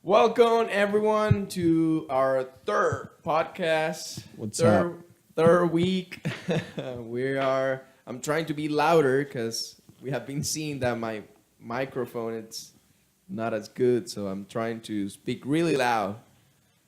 Welcome everyone to our third podcast. What's third, up? Third week. I'm trying to be louder because we have been seeing that my microphone it's not as good, so I'm trying to speak really loud.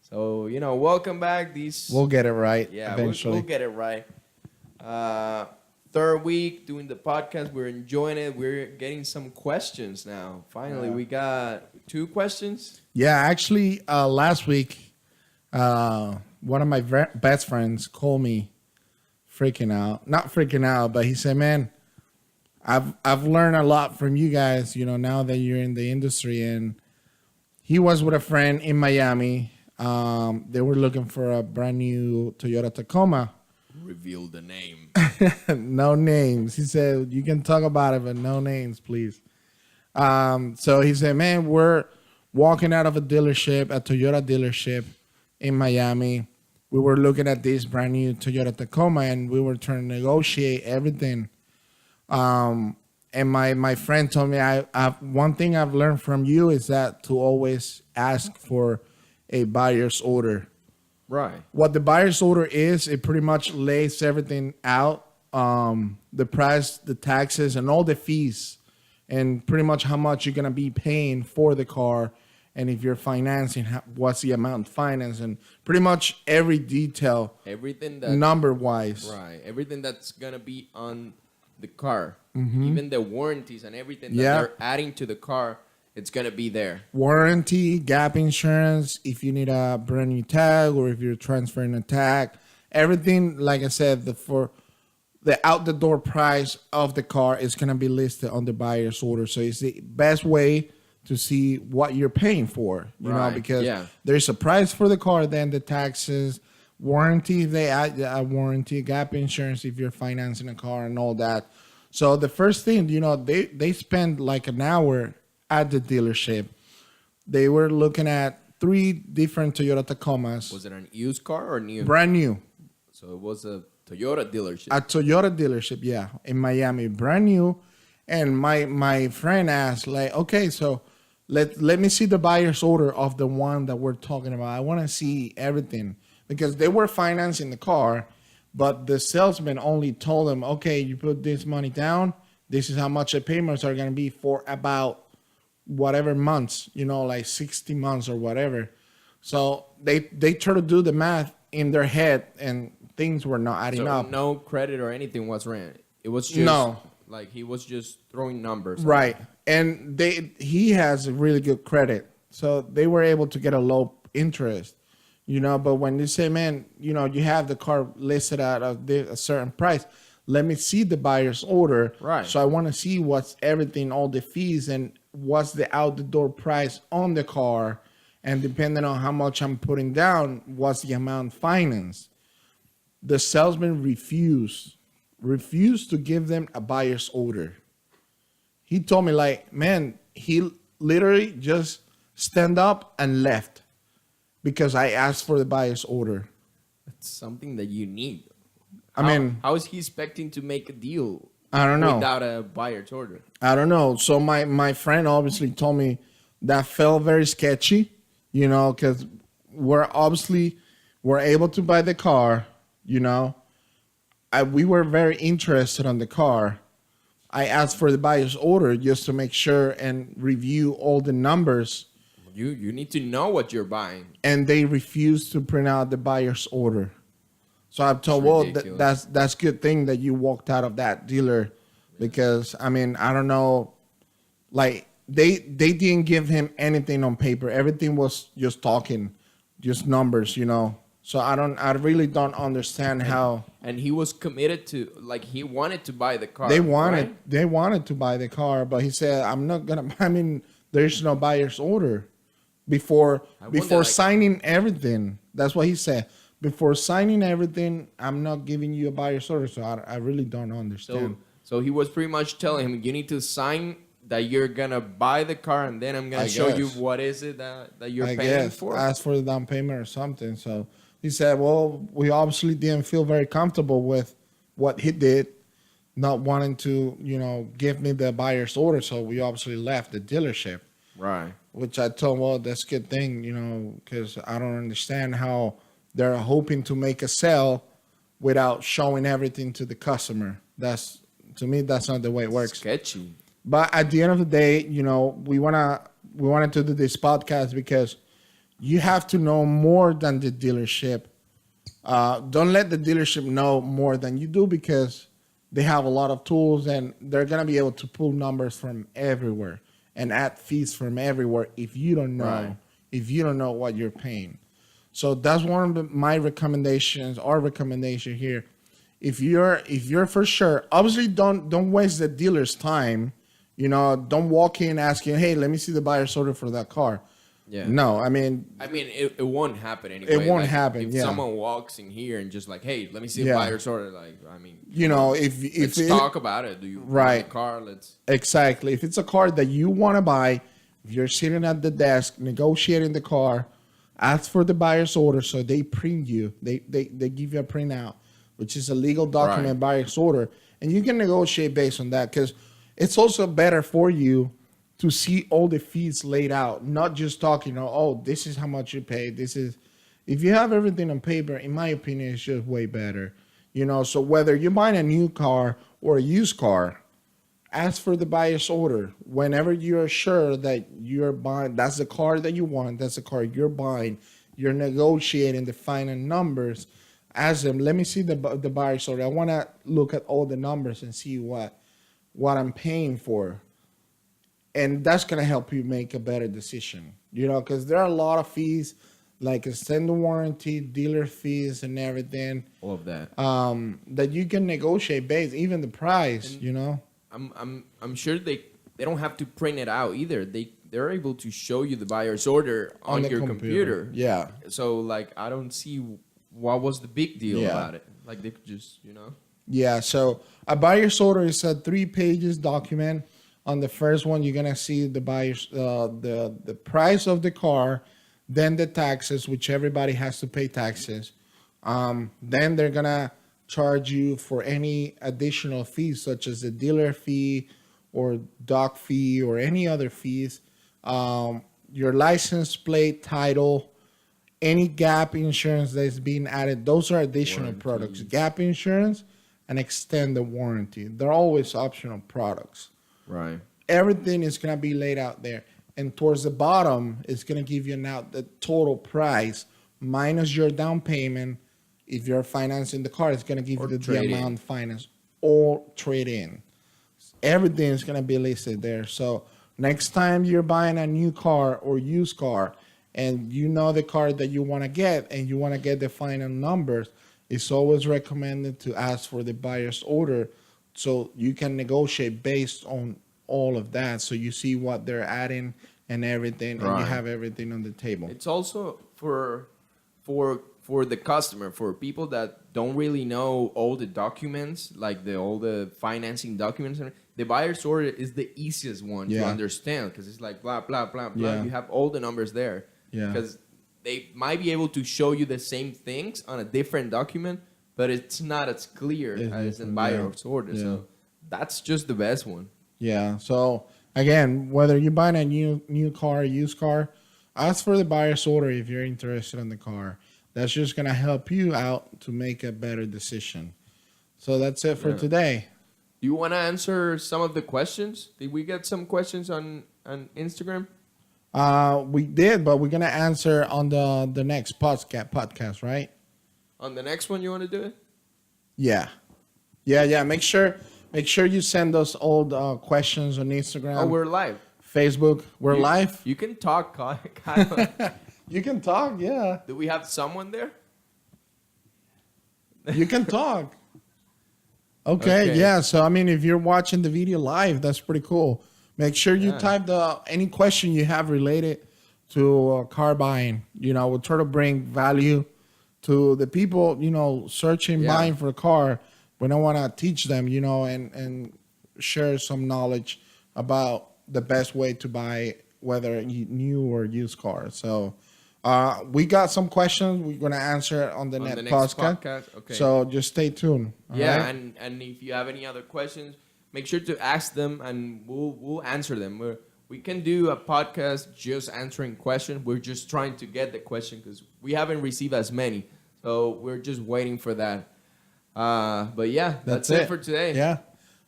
So welcome back. We'll get it right We'll eventually. get it right. Third week doing the podcast. We're enjoying it. We're getting some questions now. Finally, Yeah. we got 2 questions. Yeah, actually, last week, one of my best friends called me freaking out. Not freaking out, but he said, man, I've learned a lot from you guys, now that you're in the industry. And he was with a friend in Miami. They were looking for a brand new Toyota Tacoma. Reveal the name. No names. He said, you can talk about it, but no names, please. So he said, man, we're walking out of a Toyota dealership in Miami. We were looking at this brand new Toyota Tacoma, and we were trying to negotiate everything. And my friend told me, one thing I've learned from you is that to always ask for a buyer's order. Right. What the buyer's order is, it pretty much lays everything out, the price, the taxes, and all the fees, and pretty much how much you're going to be paying for the car, and if you're financing, what's the amount financed, and pretty much every detail, Everything that number-wise. Right. Everything that's gonna be on the car, even the warranties and everything that Yeah. they're adding to the car, it's gonna be there. Warranty, gap insurance, if you need a brand new tag or if you're transferring a tag, everything, like I said, for the out the door price of the car is going to be listed on the buyer's order. So it's the best way to see what you're paying for, Right, because yeah. there's a price for the car, then the taxes, warranty, if they add a warranty, gap insurance if you're financing a car and all that. So the first thing, they spend like an hour at the dealership. They were looking at 3 different Toyota Tacomas, Was it an used car or new? brand new. So it was a Toyota dealership. A Toyota dealership, yeah, in Miami, brand new. And my friend asked, like, okay, so let me see the buyer's order of the one that we're talking about. I want to see everything, because they were financing the car, but the salesman only told them, okay, you put this money down. This is how much the payments are going to be for about whatever months, like 60 months or whatever. So they try to do the math in their head, and things were not adding So up. no credit or anything was ran. It was just No. like he was just throwing numbers. Right. And he has a really good credit. So they were able to get a low interest, but when you say, man, you have the car listed at a certain price, let me see the buyer's order. Right. So I want to see what's everything, all the fees, and what's the out the door price on the car. And depending on how much I'm putting down, what's the amount financed. The salesman refused to give them a buyer's order. He told me, like, man, he literally just stand up and left because I asked for the buyer's order. It's something that you need. I mean, how is he expecting to make a deal? I don't know. Without a buyer's order. I don't know. So my friend obviously told me that felt very sketchy, because we're able to buy the car, we were very interested on the car. I asked for the buyer's order just to make sure and review all the numbers, You need to know what you're buying. and they refused to print out the buyer's order. So I've told, It's well, ridiculous. that's good thing that you walked out of that dealer, because I mean, I don't know, like they didn't give him anything on paper. Everything was just talking, just numbers, So I really don't understand how And he was committed to, like, he wanted to buy the car. they right? wanted to buy the car, but he said, I'm not gonna. I mean, there's no buyer's order before wonder, like- signing everything. That's what he said. Before signing everything, I'm not giving you a buyer's order. So I really don't understand. So he was pretty much telling him, you need to sign that you're gonna buy the car, and then I'm gonna I show you guess. what is it that you're I paying guess for. ask for the down payment or something. So he said, well, we obviously didn't feel very comfortable with what he did, not wanting to, give me the buyer's order. So we obviously left the dealership. Right. which I told, well, that's a good thing, because I don't understand how they're hoping to make a sale without showing everything to the customer. To me, that's not the way it works. Sketchy. But at the end of the day, we wanted to do this podcast because you have to know more than the dealership. Don't let the dealership know more than you do, because they have a lot of tools and they're gonna be able to pull numbers from everywhere and add fees from everywhere if you don't know Right. if you don't know what you're paying. So that's one of my recommendations. Our recommendation here: if you're for sure, obviously don't waste the dealer's time. Don't walk in asking, "Hey, let me see the buyer's order for that car." Yeah. No, I mean, It won't happen anyway. It won't Like, happen, If yeah. someone walks in here and just like, hey, let me see a Yeah. buyer's order. Like, if let's it, talk about it. Do you want Right. the car? Let's. exactly, if it's a car that you want to buy, if you're sitting at the desk negotiating the car, ask for the buyer's order so they print you. They give you a printout, which is a legal document, Right. buyer's order, and you can negotiate based on that, because it's also better for you to see all the fees laid out, not just talking, oh, this is how much you pay. If you have everything on paper, in my opinion, it's just way better. So whether you're buying a new car or a used car, ask for the buyer's order. Whenever you're sure that you're buying, that's the car that you want, that's the car you're buying, you're negotiating the final numbers, ask them, let me see the buyer's order. I want to look at all the numbers and see what I'm paying for. And that's going to help you make a better decision, because there are a lot of fees, like extended warranty, dealer fees, and everything, All of that. that you can negotiate based, even the price, I'm sure they don't have to print it out either. They're able to show you the buyer's order on the your computer. Yeah. So like, I don't see what was the big deal Yeah. about it. Like, they could just Yeah. So a buyer's order is a 3 pages document. On the first one, you're gonna see the buyer's the price of the car, then the taxes, which everybody has to pay taxes. Then they're gonna charge you for any additional fees, such as the dealer fee or doc fee or any other fees. Your license plate, title, any gap insurance that's being added. Those are additional products. Gap insurance and extended warranty. They're always optional products. Right. Everything is going to be laid out there. And towards the bottom, it's going to give you now the total price minus your down payment. If you're financing the car, it's going to give Or you the trade-in. amount financed or trade in. Everything is going to be listed there. So next time you're buying a new car or used car and you know the car that you want to get and you want to get the final numbers, it's always recommended to ask for the buyer's order so you can negotiate based on all of that. So you see what they're adding and everything, and you Right. have everything on the table. It's also for the customer, for people that don't really know all the documents, like all the financing documents. The buyer's order is the easiest one to Yeah. understand, because it's like blah blah blah blah. Yeah. You have all the numbers there. Yeah. Because they might be able to show you the same things on a different document, but it's not as clear It's as a different, buyer's order. Yeah. So that's just the best one. Yeah. So again, whether you're buying a new car, used car, ask for the buyer's order if you're interested in the car. That's just gonna help you out to make a better decision. So that's it for Yeah. today. Do you want to answer some of the questions? Did we get some questions on Instagram? We did, but we're gonna answer on the next podcast, right? On the next one, you want to do it? Yeah. Make sure you send us all the questions on Instagram, Oh, we're live. Facebook. We're live. You can talk, Kyle. You can talk. Yeah, Do we have someone there? you can talk. Okay. Yeah. So I mean, if you're watching the video live, that's pretty cool. Make sure you Yeah. type any question you have related to car buying. We'll try to bring value to the people, searching, Yeah. buying for a car. We don't want to teach them, and share some knowledge about the best way to buy, whether new or used car. So we got some questions. We're going to answer on the On next the next podcast. podcast? Okay. So just stay tuned. all Yeah, right? and if you have any other questions, make sure to ask them, and we'll answer them. we can do a podcast just answering questions. We're just trying to get the question because we haven't received as many. So we're just waiting for that. But yeah, that's it for today. Yeah.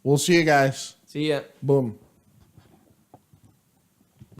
We'll see you guys. See ya. Boom.